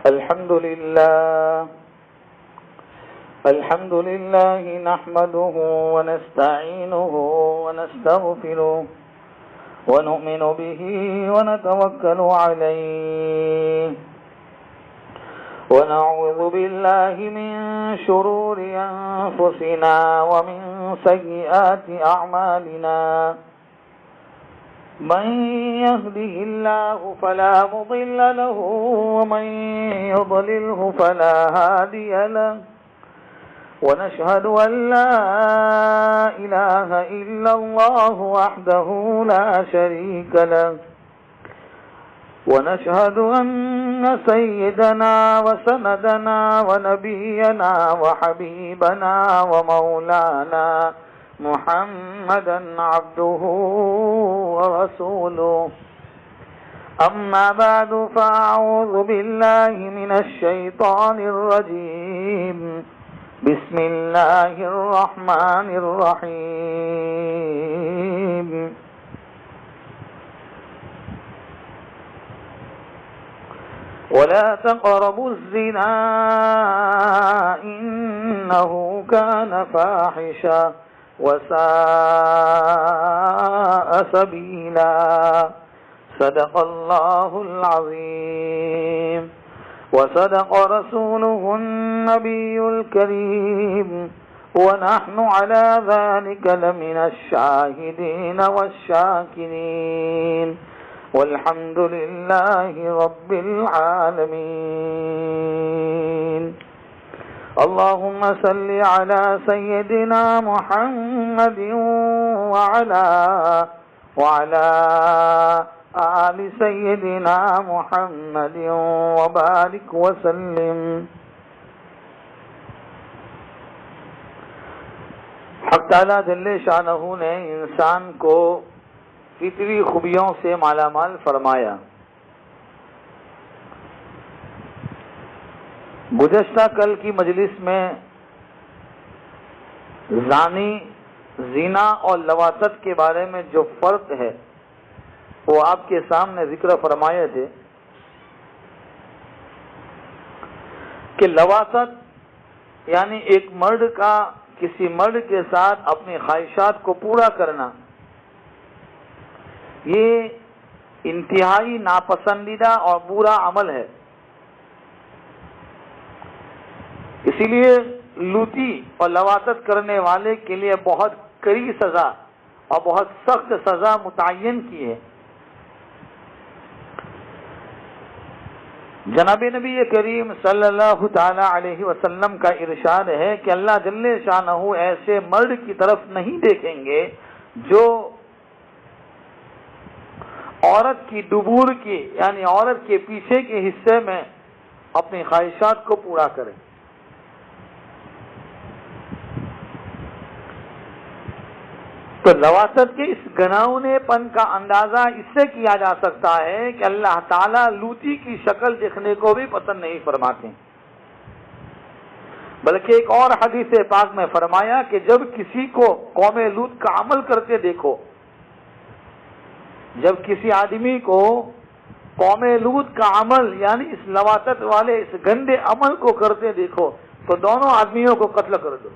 الحمد لله نحمده ونستعينه ونستغفره ونؤمن به ونتوكل عليه ونعوذ بالله من شرور أنفسنا ومن سيئات أعمالنا من يهده الله فلا مضل له ومن يضلله فلا هادي له ونشهد أن لا إله إلا الله وحده لا شريك له ونشهد أن سيدنا وسندنا ونبينا وحبيبنا ومولانا محمدا عبده ورسوله أما بعد فأعوذ بالله من الشيطان الرجيم بسم الله الرحمن الرحيم ولا تقربوا الزنا إنه كان فاحشا وساء سبيلا صدق الله العظيم وصدق رسوله النبي الكريم ونحن على ذلك لمن الشاهدين والشاكرين والحمد لله رب العالمين اللهم صل على سيدنا محمد وعلى آل سيدنا محمد وبارك وسلم. حق تعالیٰ جل شانہ نے انسان کو فطری خوبیوں سے مالا مال فرمایا. گزشتہ کل کی مجلس میں زنا اور لواطت کے بارے میں جو فرق ہے وہ آپ کے سامنے ذکر فرمائے تھے کہ لواطت یعنی ایک مرد کا کسی مرد کے ساتھ اپنی خواہشات کو پورا کرنا، یہ انتہائی ناپسندیدہ اور برا عمل ہے. اسی لیے لوٹی اور لواطت کرنے والے کے لیے بہت کڑی سزا اور بہت سخت سزا متعین کی ہے. جناب نبی کریم صلی اللہ تعالی علیہ وسلم کا ارشاد ہے کہ اللہ جل شانہ ایسے مرد کی طرف نہیں دیکھیں گے جو عورت کی دبور کی یعنی عورت کے پیچھے کے حصے میں اپنی خواہشات کو پورا کرے. تو لواطت کے اس گناؤنے پن کا اندازہ اس سے کیا جا سکتا ہے کہ اللہ تعالیٰ لوتی کی شکل دیکھنے کو بھی پسند نہیں فرماتے، بلکہ ایک اور حدیث پاک میں فرمایا کہ جب کسی کو قوم لوط کا عمل کرتے دیکھو، جب کسی آدمی کو قوم لوط کا عمل یعنی اس لواطت والے اس گندے عمل کو کرتے دیکھو تو دونوں آدمیوں کو قتل کر دو.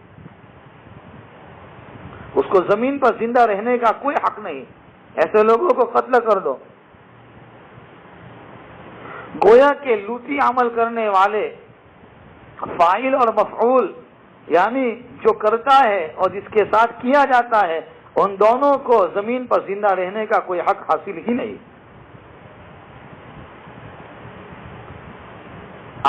اس کو زمین پر زندہ رہنے کا کوئی حق نہیں، ایسے لوگوں کو قتل کر دو. گویا کہ لوٹی عمل کرنے والے فاعل اور مفعول یعنی جو کرتا ہے اور جس کے ساتھ کیا جاتا ہے ان دونوں کو زمین پر زندہ رہنے کا کوئی حق حاصل ہی نہیں.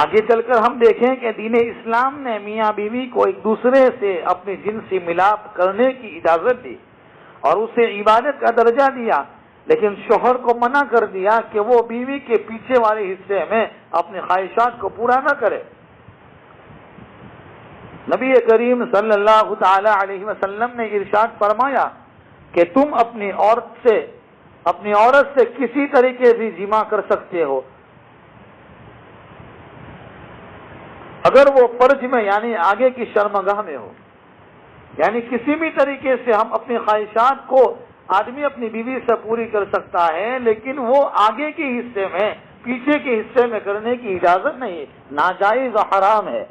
آگے چل کر ہم دیکھیں کہ دین اسلام نے میاں بیوی کو ایک دوسرے سے اپنی جنسی ملاپ کرنے کی اجازت دی اور اسے عبادت کا درجہ دیا، لیکن شوہر کو منع کر دیا کہ وہ بیوی کے پیچھے والے حصے میں اپنی خواہشات کو پورا نہ کرے. نبی کریم صلی اللہ تعالی علیہ وسلم نے ارشاد فرمایا کہ تم اپنی عورت سے کسی طریقے سے جمع کر سکتے ہو اگر وہ فرج میں یعنی آگے کی شرمگاہ میں ہو. یعنی کسی بھی طریقے سے ہم اپنی خواہشات کو آدمی اپنی بیوی سے پوری کر سکتا ہے، لیکن وہ آگے کے حصے میں پیچھے کے حصے میں کرنے کی اجازت نہیں ہے، ناجائز اور حرام ہے۔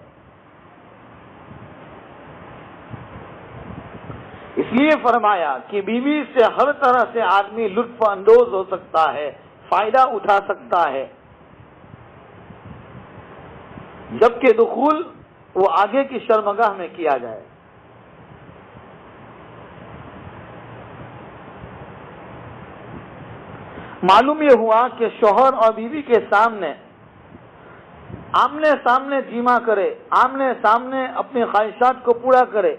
اس لیے فرمایا کہ بیوی سے ہر طرح سے آدمی لطف اندوز ہو سکتا ہے، فائدہ اٹھا سکتا ہے، جبکہ دخول وہ آگے کی شرمگاہ میں کیا جائے۔ معلوم یہ ہوا کہ شوہر اور بیوی کے سامنے آمنے سامنے جیما کرے، آمنے سامنے اپنی خواہشات کو پورا کرے،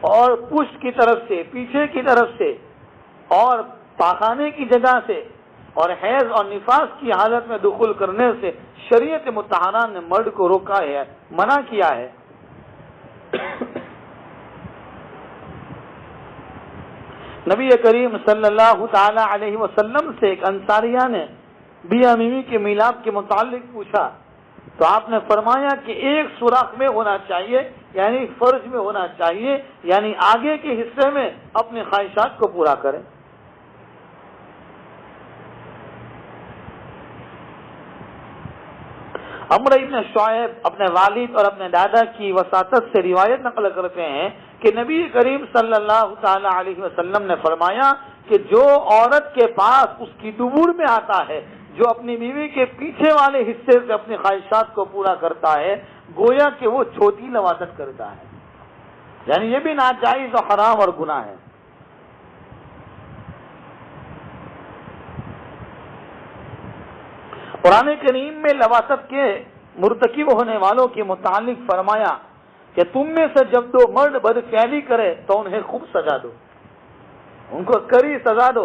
اور پشت کی طرف سے، پیچھے کی طرف سے، اور پاخانے کی جگہ سے، اور حیض اور نفاس کی حالت میں دخول کرنے سے شریعت مطہرہ نے مرد کو روکا ہے، منع کیا ہے۔ نبی کریم صلی اللہ تعالی علیہ وسلم سے ایک انصاریہ نے بیوی بیوی کے میلاد کے متعلق پوچھا، تو آپ نے فرمایا کہ ایک سوراخ میں ہونا چاہیے، یعنی فرج میں ہونا چاہیے، یعنی آگے کے حصے میں اپنے خواہشات کو پورا کریں۔ عمرو بن شعیب اپنے والد اور اپنے دادا کی وساطت سے روایت نقل کرتے ہیں کہ نبی کریم صلی اللہ تعالی علیہ وسلم نے فرمایا کہ جو عورت کے پاس اس کی دبر میں آتا ہے، جو اپنی بیوی کے پیچھے والے حصے سے اپنی خواہشات کو پورا کرتا ہے، گویا کہ وہ چھوٹی لواطت کرتا ہے، یعنی یہ بھی ناجائز اور حرام اور گناہ ہے۔ قرآن کریم میں لواطت کے مرتکب ہونے والوں کے متعلق فرمایا کہ تم میں سے جب دو مرد بدفعلی کرے تو انہیں خوب سزا دو، ان کو کڑی سزا دو۔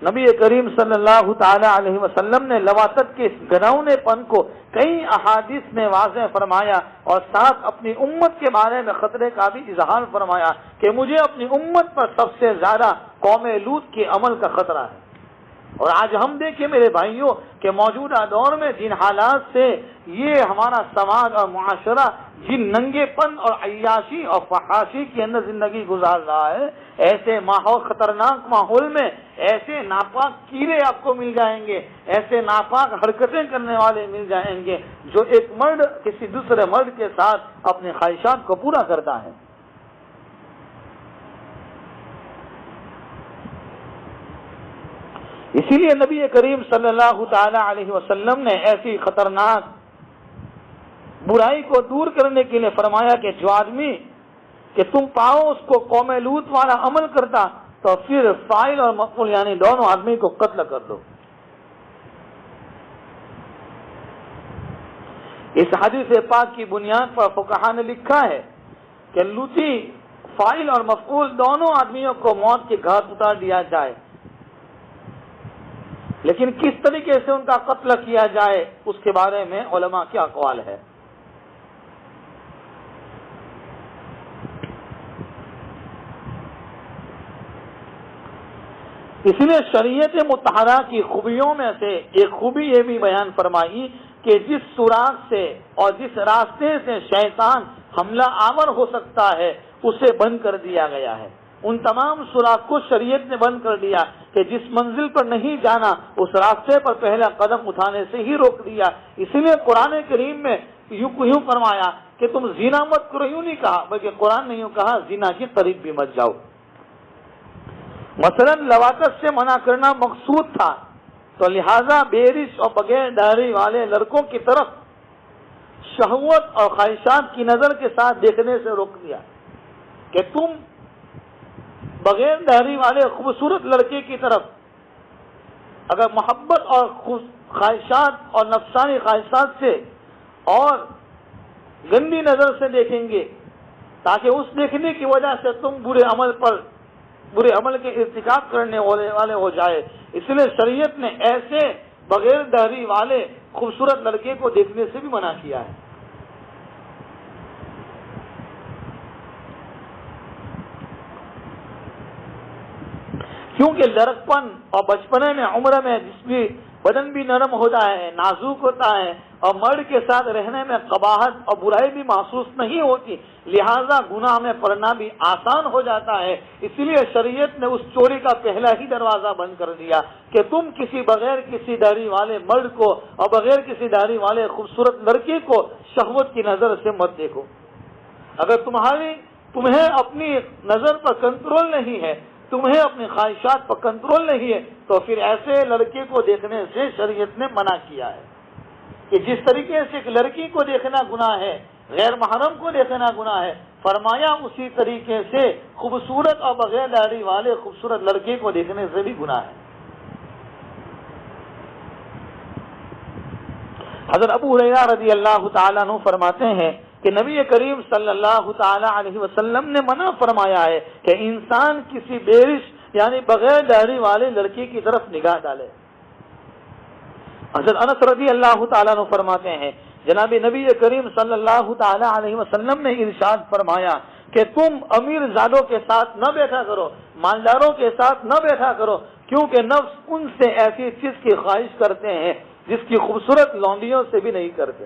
نبی کریم صلی اللہ تعالی علیہ وسلم نے لواطت کے اس گھناؤنے پن کو کئی احادیث میں واضح فرمایا، اور ساتھ اپنی امت کے بارے میں خطرے کا بھی اظہار فرمایا کہ مجھے اپنی امت پر سب سے زیادہ قوم لوط کے عمل کا خطرہ ہے۔ اور آج ہم دیکھیں میرے بھائیوں کہ موجودہ دور میں جن حالات سے یہ ہمارا سماج اور معاشرہ جن ننگے پن اور عیاشی اور فحاشی کے اندر زندگی گزار رہا ہے، ایسے ماحول، خطرناک ماحول میں ایسے ناپاک کیڑے آپ کو مل جائیں گے، ایسے ناپاک حرکتیں کرنے والے مل جائیں گے جو ایک مرد کسی دوسرے مرد کے ساتھ اپنی خواہشات کو پورا کرتا ہے۔ اسی لیے نبی کریم صلی اللہ تعالی علیہ وسلم نے ایسی خطرناک برائی کو دور کرنے کے لیے فرمایا کہ جو آدمی کہ تم پاؤ اس کو قوم لوط والا عمل کرتا تو پھر فاعل اور مفعول یعنی دونوں آدمی کو قتل کر دو۔ اس حدیث پاک کی بنیاد پر فقہاء نے لکھا ہے کہ لوطی فاعل اور مفعول دونوں آدمیوں کو موت کے گھاٹ اتار دیا جائے، لیکن کس طریقے سے ان کا قتل کیا جائے اس کے بارے میں علماء کے اقوال ہے۔ اس لیے شریعت مطہرہ کی خوبیوں میں سے ایک خوبی یہ بھی بیان فرمائی کہ جس سوراخ سے اور جس راستے سے شیطان حملہ آور ہو سکتا ہے اسے بند کر دیا گیا ہے۔ ان تمام سوراخ کو شریعت نے بند کر دیا کہ جس منزل پر نہیں جانا اس راستے پر پہلا قدم اٹھانے سے ہی روک دیا۔ اس لیے قرآن کریم میں یوں فرمایا کہ تم زنا مت کرو، یوں نہیں کہا بلکہ قرآن نے یوں کہا زنا کے قریب بھی مت جاؤ۔ مثلا لواطت سے منع کرنا مقصود تھا تو لہذا بےرش اور بغیر داڑھی والے لڑکوں کی طرف شہوت اور خواہشات کی نظر کے ساتھ دیکھنے سے روک دیا کہ تم بغیر داڑھی والے خوبصورت لڑکے کی طرف اگر محبت اور خواہشات اور نفسانی خواہشات سے اور گندی نظر سے دیکھیں گے تاکہ اس دیکھنے کی وجہ سے تم برے عمل کے ارتکاب کرنے والے ہو جائے، اس لیے شریعت نے ایسے بغیر داڑھی والے خوبصورت لڑکے کو دیکھنے سے بھی منع کیا ہے۔ کیونکہ لڑکپن اور بچپنے میں عمر میں جس بھی بدن بھی نرم ہوتا ہے، نازک ہوتا ہے، اور مرد کے ساتھ رہنے میں قباحت اور برائی بھی محسوس نہیں ہوتی، لہذا گناہ میں پڑنا بھی آسان ہو جاتا ہے۔ اسی لیے شریعت نے اس چوری کا پہلا ہی دروازہ بند کر دیا کہ تم کسی بغیر کسی داڑھی والے مرد کو اور بغیر کسی داڑھی والے خوبصورت لڑکی کو شہوت کی نظر سے مت دیکھو۔ اگر تمہیں اپنی نظر پر کنٹرول نہیں ہے، تمہیں اپنی خواہشات پر کنٹرول نہیں ہے، تو پھر ایسے لڑکے کو دیکھنے سے شریعت نے منع کیا ہے کہ جس طریقے سے ایک لڑکی کو دیکھنا گناہ ہے، غیر محرم کو دیکھنا گناہ ہے، فرمایا اسی طریقے سے خوبصورت اور بغیر داڑھی والے خوبصورت لڑکے کو دیکھنے سے بھی گناہ ہے۔ حضرت ابو ہریرہ رضی اللہ تعالیٰ عنہ فرماتے ہیں کہ نبی کریم صلی اللہ تعالی علیہ وسلم نے منع فرمایا ہے کہ انسان کسی بیرش یعنی بغیر داڑھی والے لڑکی کی طرف نگاہ ڈالے۔ حضرت انس رضی اللہ تعالیٰ عنہ فرماتے ہیں جناب نبی کریم صلی اللہ تعالی علیہ وسلم نے ارشاد فرمایا کہ تم امیر زادوں کے ساتھ نہ بیٹھا کرو، مالداروں کے ساتھ نہ بیٹھا کرو، کیونکہ نفس ان سے ایسی چیز کی خواہش کرتے ہیں جس کی خوبصورت لونڈیوں سے بھی نہیں کرتے۔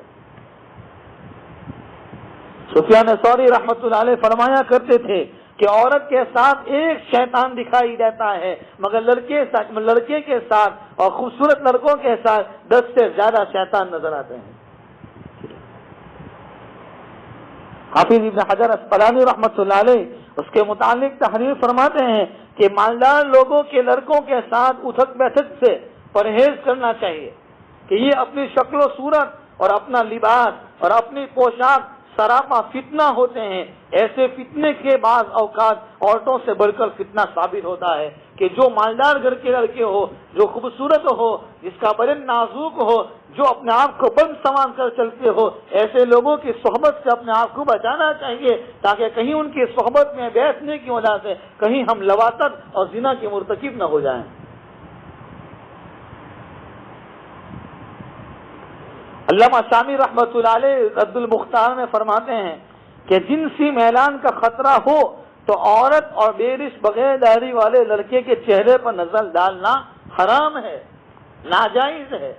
سفیان ثوری رحمۃ اللہ علیہ فرمایا کرتے تھے کہ عورت کے ساتھ ایک شیطان دکھائی دیتا ہے مگر لڑکے کے ساتھ اور خوبصورت لڑکوں کے ساتھ 10 سے زیادہ شیطان نظر آتے ہیں۔ حافظ ابن حجر اسقلانی رحمۃ اللہ علیہ اس کے متعلق تحریر فرماتے ہیں کہ مالدار لوگوں کے لڑکوں کے ساتھ اٹھک بیٹھک سے پرہیز کرنا چاہیے کہ یہ اپنی شکل و صورت اور اپنا لباس اور اپنی پوشاک سراپا فتنہ ہوتے ہیں۔ ایسے فتنے کے بعض اوقات عورتوں سے بڑھ کر فتنہ ثابت ہوتا ہے کہ جو مالدار گھر کے لڑکے ہو، جو خوبصورت ہو، جس کا بدن نازک ہو، جو اپنے آپ کو بند سنوار کر چلتے ہو، ایسے لوگوں کی صحبت سے اپنے آپ کو بچانا چاہیے تاکہ کہیں ان کی صحبت میں بیٹھنے کی وجہ سے کہیں ہم لواطت اور زنا کے مرتکب نہ ہو جائیں۔ علامہ شامی رحمۃ اللہ علیہ رد المختار میں فرماتے ہیں کہ جنسی میلان کا خطرہ ہو تو عورت اور بیرش بغیر داڑھی والے لڑکے کے چہرے پر نظر ڈالنا حرام ہے، ناجائز ہے۔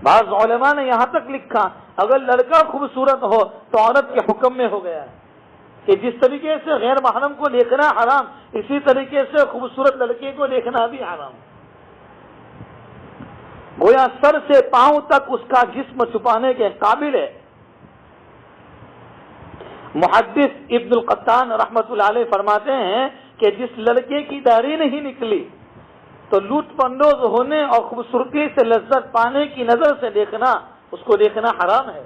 بعض علماء نے یہاں تک لکھا اگر لڑکا خوبصورت ہو تو عورت کے حکم میں ہو گیا ہے کہ جس طریقے سے غیر محرم کو دیکھنا حرام، اسی طریقے سے خوبصورت لڑکے کو دیکھنا بھی حرام۔ گویا سر سے پاؤں تک اس کا جسم چھپانے کے قابل ہے۔ محدث ابن القطان رحمت اللہ علیہ فرماتے ہیں کہ جس لڑکے کی داڑھی نہیں نکلی تو لطف اندوز ہونے اور خوبصورتی سے لذت پانے کی نظر سے دیکھنا، اس کو دیکھنا حرام ہے۔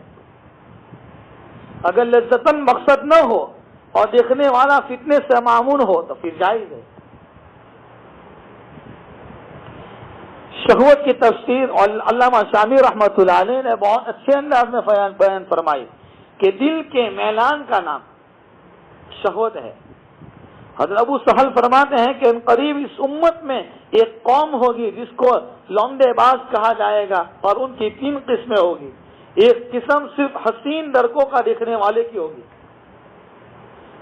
اگر لذتاً مقصد نہ ہو اور دیکھنے والا فتنے سے معمون ہو تو پھر جائز ہے۔ شہوت کی تفسیر اور علامہ شامی رحمۃ اللہ علیہ نے بہت اچھے انداز میں بیان فرمائی کہ دل کے میلان کا نام شہوت ہے۔ حضرت ابو سہل فرماتے ہیں کہ قریب اس امت میں ایک قوم ہوگی جس کو لونڈے باز کہا جائے گا اور ان کی 3 قسمیں ہوگی۔ ایک قسم صرف حسین لڑکوں کا دیکھنے والے کی ہوگی،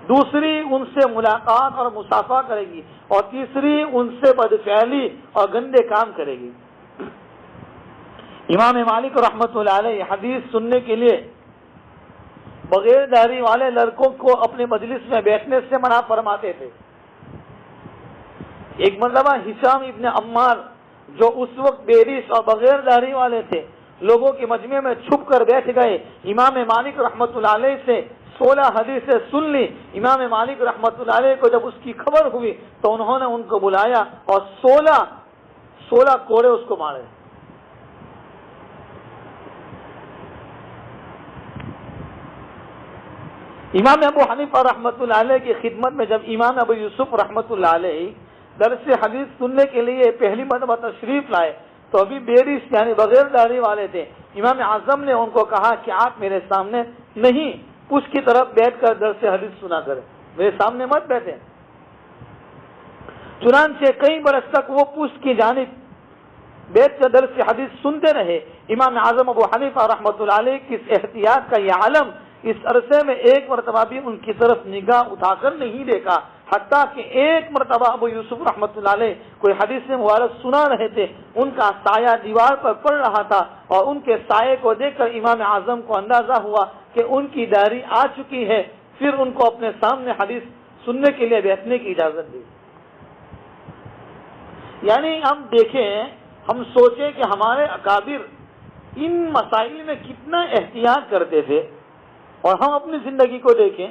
دوسری ان سے ملاقات اور مصافحہ کرے گی، اور تیسری ان سے بدفعلی اور گندے کام کرے گی۔ امام مالک رحمت اللہ علیہ حدیث سننے کے لیے بغیر داڑھی والے لڑکوں کو اپنے مجلس میں بیٹھنے سے منع فرماتے تھے۔ ایک مرتبہ ہشام ابن عمار جو اس وقت بیرش اور بغیر داڑھی والے تھے لوگوں کے مجمع میں چھپ کر بیٹھ گئے، امام مالک رحمت اللہ علیہ سے 16 حدیثیں سن لی۔ امام مالک رحمت اللہ علیہ کو جب اس کی خبر ہوئی تو انہوں نے ان کو بلایا اور 16 کوڑے اس کو مارے۔ امام ابو حنیفہ رحمت اللہ علیہ کی خدمت میں جب امام ابو یوسف رحمت اللہ علیہ درس حدیث سننے کے لیے پہلی مرتبہ تشریف لائے تو ابھی بیرش یعنی بغیر داڑھی والے تھے۔ امام اعظم نے ان کو کہا کہ آپ میرے سامنے نہیں، پشت کی طرف بیٹھ کر درس حدیث سنا کریں، میرے سامنے مت بیٹھے۔ چنانچہ کئی برس تک وہ پشت کی جانب بیٹھ کر درس حدیث سنتے رہے۔ امام اعظم ابو حنیفہ رحمت اللہ علیہ کی اس احتیاط کا یہ عالم اس عرصے میں ایک مرتبہ بھی ان کی طرف نگاہ اٹھا کر نہیں دیکھا، حتیٰ کہ ایک مرتبہ ابو یوسف رحمۃ اللہ علیہ کوئی حدیث مبارک سنا رہے تھے، ان کا سایہ دیوار پر پڑ رہا تھا اور ان کے سائے کو دیکھ کر امام اعظم کو اندازہ ہوا کہ ان کی داڑھی آ چکی ہے، پھر ان کو اپنے سامنے حدیث سننے کے لیے بیٹھنے کی اجازت دی۔ یعنی ہم دیکھیں، ہم سوچیں کہ ہمارے اکابر ان مسائل میں کتنا احتیاط کرتے تھے، اور ہم اپنی زندگی کو دیکھیں۔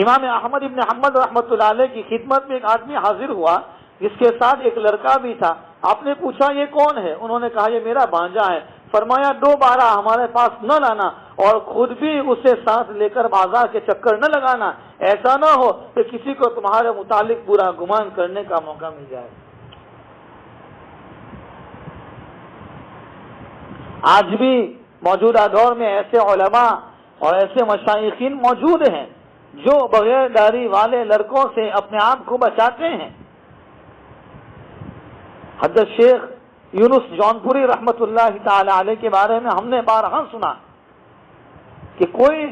امام احمد ابن حنبل رحمۃ اللہ علیہ کی خدمت میں ایک آدمی حاضر ہوا جس کے ساتھ ایک لڑکا بھی تھا۔ آپ نے پوچھا یہ کون ہے؟ انہوں نے کہا یہ میرا بھانجا ہے۔ فرمایا دوبارہ ہمارے پاس نہ لانا اور خود بھی اسے ساتھ لے کر بازار کے چکر نہ لگانا، ایسا نہ ہو کہ کسی کو تمہارے متعلق برا گمان کرنے کا موقع مل جائے۔ آج بھی موجودہ دور میں ایسے علماء اور ایسے مشائخین موجود ہیں جو بغیر داڑھی والے لڑکوں سے اپنے آپ کو بچاتے ہیں۔ حضرت شیخ یونس جونپوری رحمت اللہ تعالی علیہ کے بارے میں ہم نے بارہا سنا کہ کوئی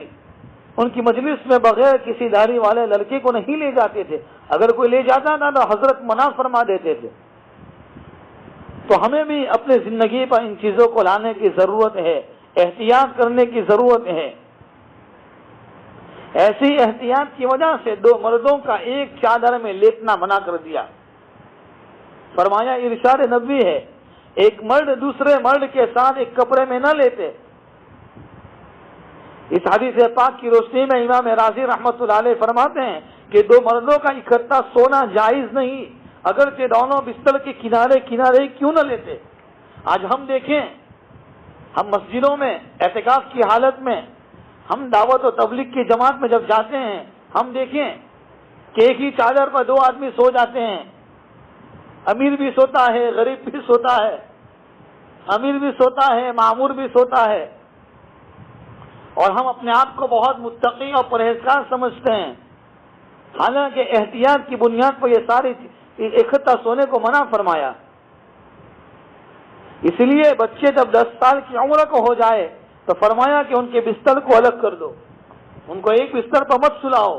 ان کی مجلس میں بغیر کسی داڑھی والے لڑکے کو نہیں لے جاتے تھے، اگر کوئی لے جاتا تھا تو حضرت منع فرما دیتے تھے۔ تو ہمیں بھی اپنے زندگی پر ان چیزوں کو لانے کی ضرورت ہے، احتیاط کرنے کی ضرورت ہے۔ ایسی احتیاط کی وجہ سے دو مردوں کا ایک چادر میں لیٹنا منع کر دیا۔ فرمایا ارشاد نبوی ہے، ایک مرد دوسرے مرد کے ساتھ ایک کپڑے میں نہ لیتے۔ اس حدیث پاک کی روشنی میں امام رازی رحمت اللہ علیہ فرماتے ہیں کہ دو مردوں کا اکٹھا سونا جائز نہیں، اگرچہ دونوں بستر کے کنارے کنارے کیوں نہ لیتے۔ آج ہم دیکھیں، ہم مسجدوں میں اعتکاف کی حالت میں، ہم دعوت و تبلیغ کی جماعت میں جب جاتے ہیں، ہم دیکھیں کہ ایک ہی چادر پر دو آدمی سو جاتے ہیں، امیر بھی سوتا ہے، غریب بھی سوتا ہے، امیر بھی سوتا ہے، معمور بھی سوتا ہے، اور ہم اپنے آپ کو بہت متقی اور پرہیزگار سمجھتے ہیں، حالانکہ احتیاط کی بنیاد پر یہ ساری اکٹھا سونے کو منع فرمایا۔ اس لیے بچے جب 10 سال کی عمر کو ہو جائے تو فرمایا کہ ان کے بستر کو الگ کر دو، ان کو ایک بستر پر مت سلاؤ۔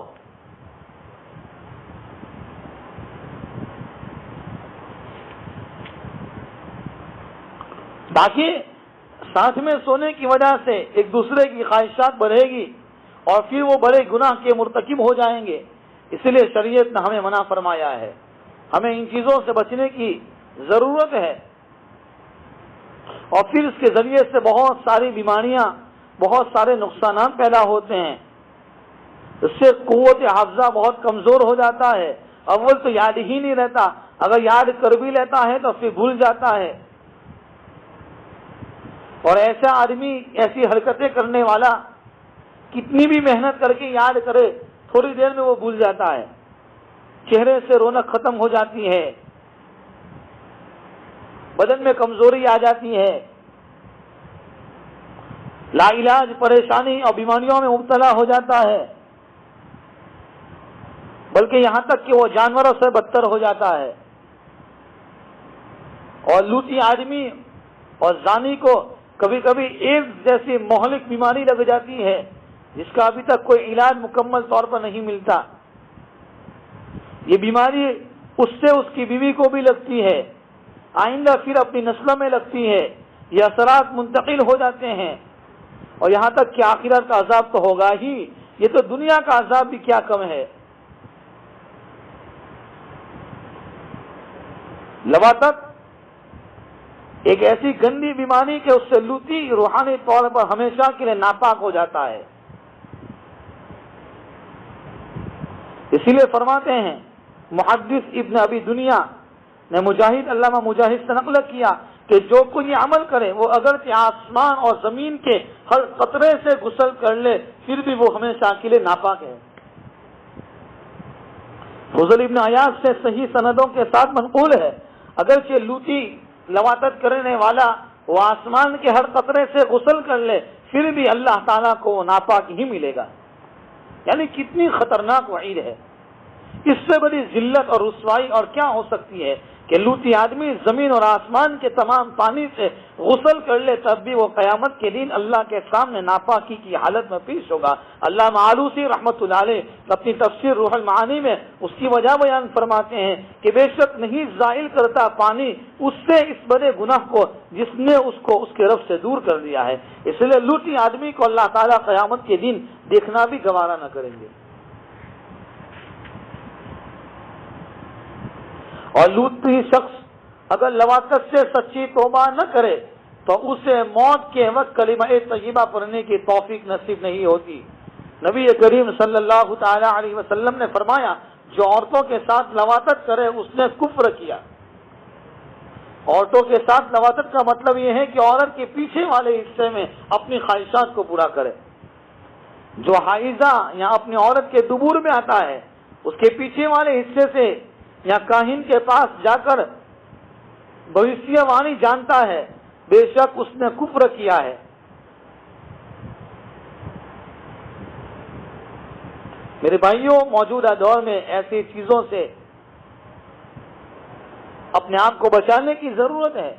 تاکہ ساتھ میں سونے کی وجہ سے ایک دوسرے کی خواہشات بڑھے گی اور پھر وہ بڑے گناہ کے مرتکب ہو جائیں گے۔ اس لیے شریعت نے ہمیں منع فرمایا ہے، ہمیں ان چیزوں سے بچنے کی ضرورت ہے۔ اور پھر اس کے ذریعے سے بہت ساری بیماریاں، بہت سارے نقصانات پیدا ہوتے ہیں۔ اس سے قوت حافظہ بہت کمزور ہو جاتا ہے، اول تو یاد ہی نہیں رہتا، اگر یاد کر بھی لیتا ہے تو پھر بھول جاتا ہے، اور ایسا آدمی، ایسی حرکتیں کرنے والا کتنی بھی محنت کر کے یاد کرے تھوڑی دیر میں وہ بھول جاتا ہے، چہرے سے رونق ختم ہو جاتی ہے، بدن میں کمزوری آ جاتی ہے، لا علاج پریشانی اور بیماریوں میں مبتلا ہو جاتا ہے، بلکہ یہاں تک کہ وہ جانوروں سے بدتر ہو جاتا ہے۔ اور لوٹی آدمی اور زانی کو کبھی کبھی ایڈز جیسی مہلک بیماری لگ جاتی ہے جس کا ابھی تک کوئی علاج مکمل طور پر نہیں ملتا۔ یہ بیماری اس سے اس کی بیوی کو بھی لگتی ہے، آئندہ پھر اپنی نسلوں میں لگتی ہے، یہ اثرات منتقل ہو جاتے ہیں، اور یہاں تک کہ آخرت کا عذاب تو ہوگا ہی، یہ تو دنیا کا عذاب بھی کیا کم ہے۔ لواطت ایک ایسی گندی بیماری کہ اس سے لوٹی روحانی طور پر ہمیشہ کے لیے ناپاک ہو جاتا ہے۔ اسی لیے فرماتے ہیں محدث ابن ابی دنیا نے مجاہد، علامہ مجاہد سے نقل کیا کہ جو کوئی یہ عمل کرے وہ اگرچہ آسمان اور زمین کے ہر قطرے سے غسل کر لے پھر بھی وہ ہمیشہ کے لیے ناپاک ہے۔ فضل ابن عیاض سے صحیح سندوں کے ساتھ منقول ہے، اگرچہ لوٹی لواطت کرنے والا وہ آسمان کے ہر قطرے سے غسل کر لے پھر بھی اللہ تعالیٰ کو وہ ناپاک ہی ملے گا۔ یعنی کتنی خطرناک وعید ہے۔ اس سے بڑی ذلت اور رسوائی اور کیا ہو سکتی ہے کہ لوٹی آدمی زمین اور آسمان کے تمام پانی سے غسل کر لے تب بھی وہ قیامت کے دن اللہ کے سامنے ناپاکی کی حالت میں پیش ہوگا۔ علامہ آلوسی رحمۃ اللہ علیہ اپنی تفسیر روح المعانی میں اس کی وجہ بیان فرماتے ہیں کہ بے شک نہیں زائل کرتا پانی اس سے اس بڑے گناہ کو جس نے اس کو اس کے رب سے دور کر دیا ہے، اس لیے لوٹی آدمی کو اللہ تعالیٰ قیامت کے دن دیکھنا بھی گوارا نہ کریں گے۔ اور لوٹی شخص اگر لواطت سے سچی توبہ نہ کرے تو اسے موت کے وقت کلمہ طیبہ پڑھنے کی توفیق نصیب نہیں ہوتی۔ نبی کریم صلی اللہ تعالی علیہ وسلم نے فرمایا جو عورتوں کے ساتھ لواطت کرے اس نے کفر کیا۔ عورتوں کے ساتھ لواطت کا مطلب یہ ہے کہ عورت کے پیچھے والے حصے میں اپنی خواہشات کو پورا کرے۔ جو حائضہ یا اپنی عورت کے دبور میں آتا ہے اس کے پیچھے والے حصے سے یا کاہن کے پاس جا کر بھوشیہ وانی جانتا ہے، بے شک اس نے کفر کیا ہے۔ میرے بھائیوں، موجودہ دور میں ایسی چیزوں سے اپنے آپ کو بچانے کی ضرورت ہے۔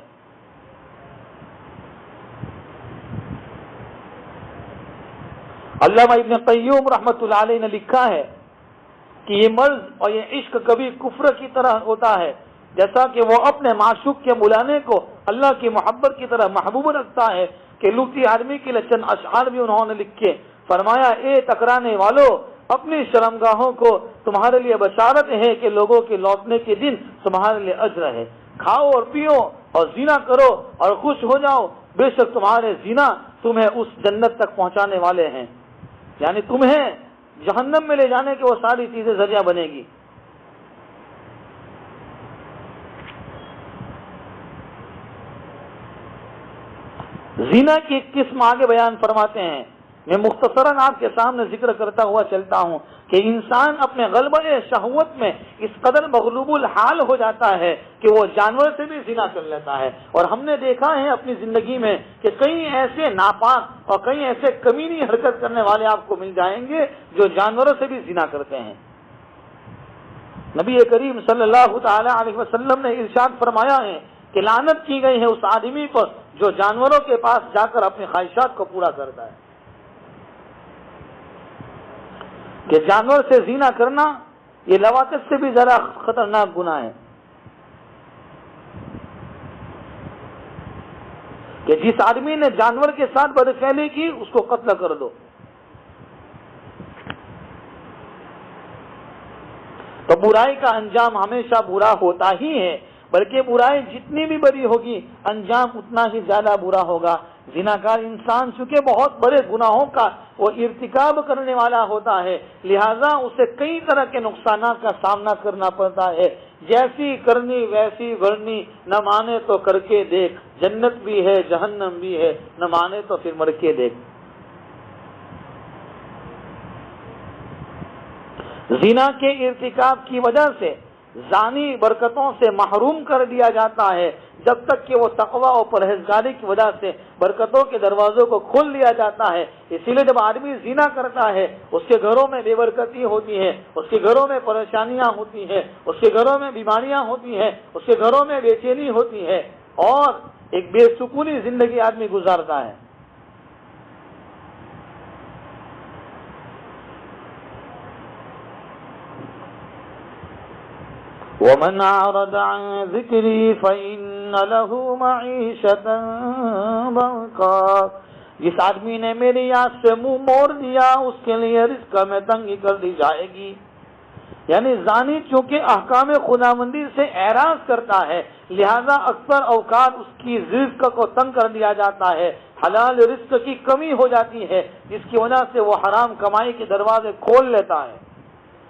علامہ ابن قیم رحمۃ اللہ علیہ نے لکھا ہے کہ یہ مرض اور یہ عشق کبھی کفر کی طرح ہوتا ہے جیسا کہ وہ اپنے معشوق کے بلانے کو اللہ کی محبت کی طرح محبوب رکھتا ہے کہ لوٹی آدمی کے لچن اشعار بھی انہوں نے لکھے۔ فرمایا اے ٹکرانے والو اپنی شرمگاہوں کو تمہارے لیے بشارت ہے کہ لوگوں کے لوٹنے کے دن تمہارے لیے اجر ہے۔ کھاؤ اور پیو اور زنا کرو اور خوش ہو جاؤ، بے شک تمہارے زنا تمہیں اس جنت تک پہنچانے والے ہیں، یعنی تمہیں جہنم میں لے جانے کے وہ ساری چیزیں ذریعہ بنے گی۔ زنا کی ایک قسم آگے بیان فرماتے ہیں، میں مختصراً آپ کے سامنے ذکر کرتا ہوا چلتا ہوں کہ انسان اپنے غلبہ شہوت میں اس قدر مغلوب الحال ہو جاتا ہے کہ وہ جانور سے بھی زنا کر لیتا ہے۔ اور ہم نے دیکھا ہے اپنی زندگی میں کہ کئی ایسے ناپاک اور کئی ایسے کمینی حرکت کرنے والے آپ کو مل جائیں گے جو جانوروں سے بھی زنا کرتے ہیں۔ نبی کریم صلی اللہ تعالی علیہ وسلم نے ارشاد فرمایا ہے کہ لعنت کی گئی ہے اس آدمی پر جو جانوروں کے پاس جا کر اپنی خواہشات کو پورا کرتا ہے۔ کہ جانور سے زنا کرنا یہ لواطت سے بھی ذرا خطرناک گناہ ہے، کہ جس آدمی نے جانور کے ساتھ بدفعلی کی اس کو قتل کر دو۔ تو برائی کا انجام ہمیشہ برا ہوتا ہی ہے، بلکہ برائی جتنی بھی بڑی ہوگی انجام اتنا ہی زیادہ برا ہوگا۔ زناکار انسان چونکہ بہت بڑے گناہوں کا وہ ارتکاب کرنے والا ہوتا ہے، لہذا اسے کئی طرح کے نقصانات کا سامنا کرنا پڑتا ہے۔ جیسی کرنی ویسی بھرنی، نہ مانے تو کر کے دیکھ، جنت بھی ہے جہنم بھی ہے، نہ مانے تو پھر مر کے دیکھ۔ زنا کے ارتکاب کی وجہ سے زانی برکتوں سے محروم کر دیا جاتا ہے، جب تک کہ وہ تقوی اور پرہیزگاری کی وجہ سے برکتوں کے دروازوں کو کھول دیا جاتا ہے۔ اسی لیے جب آدمی زنا کرتا ہے اس کے گھروں میں بے برکتی ہوتی ہے، اس کے گھروں میں پریشانیاں ہوتی ہیں، اس کے گھروں میں بیماریاں ہوتی ہیں، اس کے گھروں میں بے چینی ہوتی ہے اور ایک بے سکونی زندگی آدمی گزارتا ہے۔ وَمَنْ أَعْرَضَ عَنْ ذِكْرِي فَإِنَّ لَهُ مَعِيشَةً ضَنْكًا، جس آدمی نے میری یاد سے منہ موڑ دیا اس کے لیے رزق میں تنگی کر دی جائے گی۔ یعنی زانی چونکہ احکام خداوندی سے اعراض کرتا ہے لہذا اکثر اوقات اس کی رزق کو تنگ کر دیا جاتا ہے، حلال رزق کی کمی ہو جاتی ہے جس کی وجہ سے وہ حرام کمائی کے دروازے کھول لیتا ہے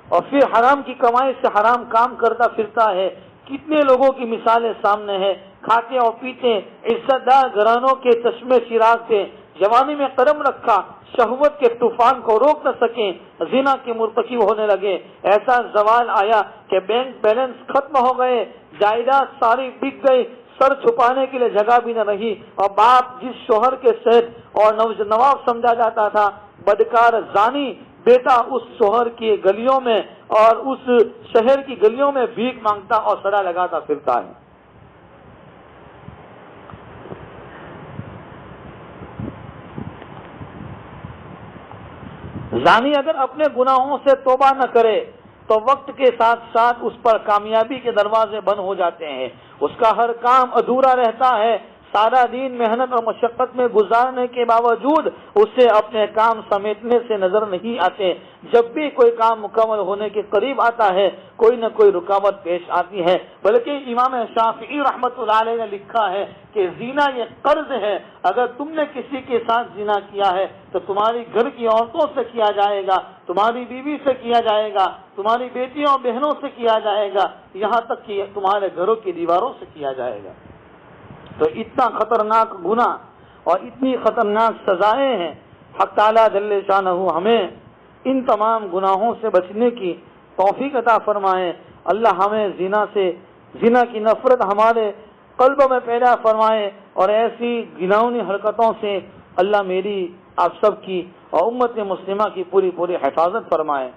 اور پھر حرام کی کمائی سے حرام کام کرتا پھرتا ہے۔ کتنے لوگوں کی مثالیں سامنے ہیں، کھاتے اور پیتے عزت دار گھرانوں کے چشمے چراغ سے جوانی میں قدم رکھا، شہوت کے طوفان کو روک نہ سکیں، زنا کے مرتکب ہونے لگے۔ ایسا زوال آیا کہ بینک بیلنس ختم ہو گئے، جائیداد ساری بک گئی، سر چھپانے کے لیے جگہ بھی نہ رہی، اور باپ جس شوہر کے صحت اور نواب سمجھا جاتا تھا بدکار زانی، بیٹا اس شوہر کی گلیوں میں اور اس شہر کی گلیوں میں بھیک مانگتا اور سڑا لگاتا پھرتا ہے۔ زانی اگر اپنے گناہوں سے توبہ نہ کرے تو وقت کے ساتھ ساتھ اس پر کامیابی کے دروازے بند ہو جاتے ہیں، اس کا ہر کام ادھورا رہتا ہے، سارا دن محنت اور مشقت میں گزارنے کے باوجود اسے اپنے کام سمیٹنے سے نظر نہیں آتے۔ جب بھی کوئی کام مکمل ہونے کے قریب آتا ہے کوئی نہ کوئی رکاوٹ پیش آتی ہے، بلکہ امام شافعی رحمۃ اللہ علیہ نے لکھا ہے کہ زنا یہ قرض ہے، اگر تم نے کسی کے ساتھ زنا کیا ہے تو تمہاری گھر کی عورتوں سے کیا جائے گا، تمہاری بیوی سے کیا جائے گا، تمہاری بیٹیوں اور بہنوں سے کیا جائے گا، یہاں تک کہ تمہارے گھروں کی دیواروں سے کیا جائے گا۔ تو اتنا خطرناک گناہ اور اتنی خطرناک سزائیں ہیں۔ حق تعالیٰ جل شانہ ہمیں ان تمام گناہوں سے بچنے کی توفیق عطا فرمائے۔ اللہ ہمیں زنا کی نفرت ہمارے قلب میں پیدا فرمائے اور ایسی گناہونی حرکتوں سے اللہ میری آپ سب کی اور امت مسلمہ کی پوری حفاظت فرمائے۔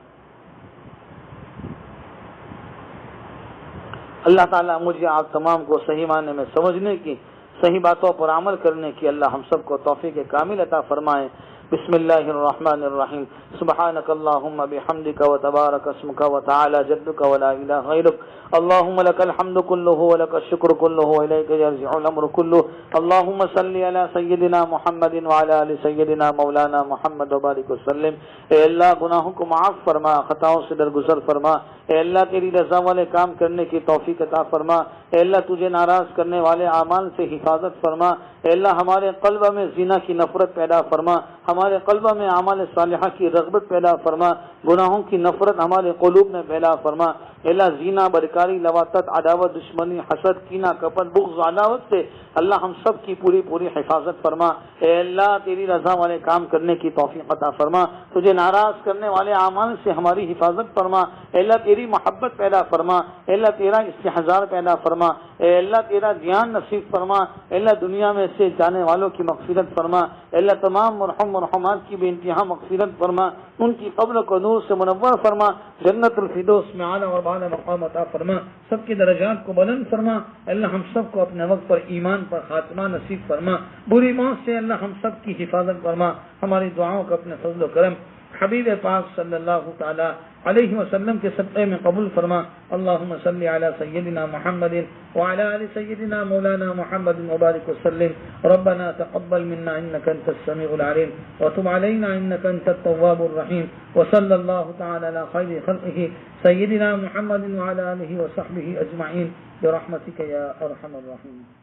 اللہ تعالیٰ مجھے آپ تمام کو صحیح معنی میں سمجھنے کی، صحیح باتوں پر عمل کرنے کی اللہ ہم سب کو توفیق کامل عطا فرمائے۔ بسم اللہ الرحمن الرحیم، سبحانک اللہم بحمدک وتبارک اسمک وتعالی جدک ولا الہ غیرک، اللہم لک الحمد کلہ ولک الشکر کلہ والیک یرجع الامر کلہ، اللہم صلی علی سیدنا محمد وعلی آل سیدنا مولانا محمد وبارک وسلم۔ اے اللہ گناہوں کو معاف فرما، خطاؤں سے درگزر فرما، اے اللہ تیری رضا والے کام کرنے کی توفیق عطا فرما، اے اللہ تجھے ناراض کرنے والے اعمال سے حفاظت فرما، اے اللہ ہمارے قلب میں زنا کی نفرت پیدا فرما، ہمارے قلب میں اعمال صالحہ کی رغبت پیدا فرما، گناہوں کی نفرت ہمارے قلوب میں پیدا فرما، اے اللہ زنا، بدکاری، لواطت، عداوت، دشمنی، حسد، کینہ، کپٹ، بغض، عداوت سے اللہ ہم سب کی پوری حفاظت فرما، اے اللہ تیری رضا والے کام کرنے کی توفیق عطا فرما، تجھے ناراض کرنے والے اعمال سے ہماری حفاظت فرما، اے اللہ تیری محبت پیدا فرما، اے اللہ تیرا استحضار پیدا فرما، اے اللہ تیرا دھیان نصیب فرما، اے اللہ دنیا میں سے جانے والوں کی مغفرت فرما، اے اللہ تمام مرحوم مرحومات کی بے انتہا مغفرت فرما، ان کی قبر کو نور سے منور فرما، جنت الفردوس میں اعلیٰ اور بالا مقام عطا فرما، سب کی درجات کو بلند فرما، اللہ ہم سب کو اپنے وقت پر ایمان پر خاتمہ نصیب فرما، بری موت سے اللہ ہم سب کی حفاظت فرما، ہماری دعاؤں کو اپنے فضل و کرم حبیب پاک صلی اللہ تعالی علیہ وسلم کے صدقے میں قبول فرما۔ اللہم صلی علی سیدنا محمد وعلی آل سیدنا مولانا محمد مبارک وسلم۔ ربنا تقبل منا انک انت السمیع العلیم وتب علینا انک انت التواب الرحیم، وصلی اللہ تعالی علی خیر خلقہ سیدنا محمد وعلی آلہ وصحبہ اجمعین برحمتک یا ارحم الراحمین۔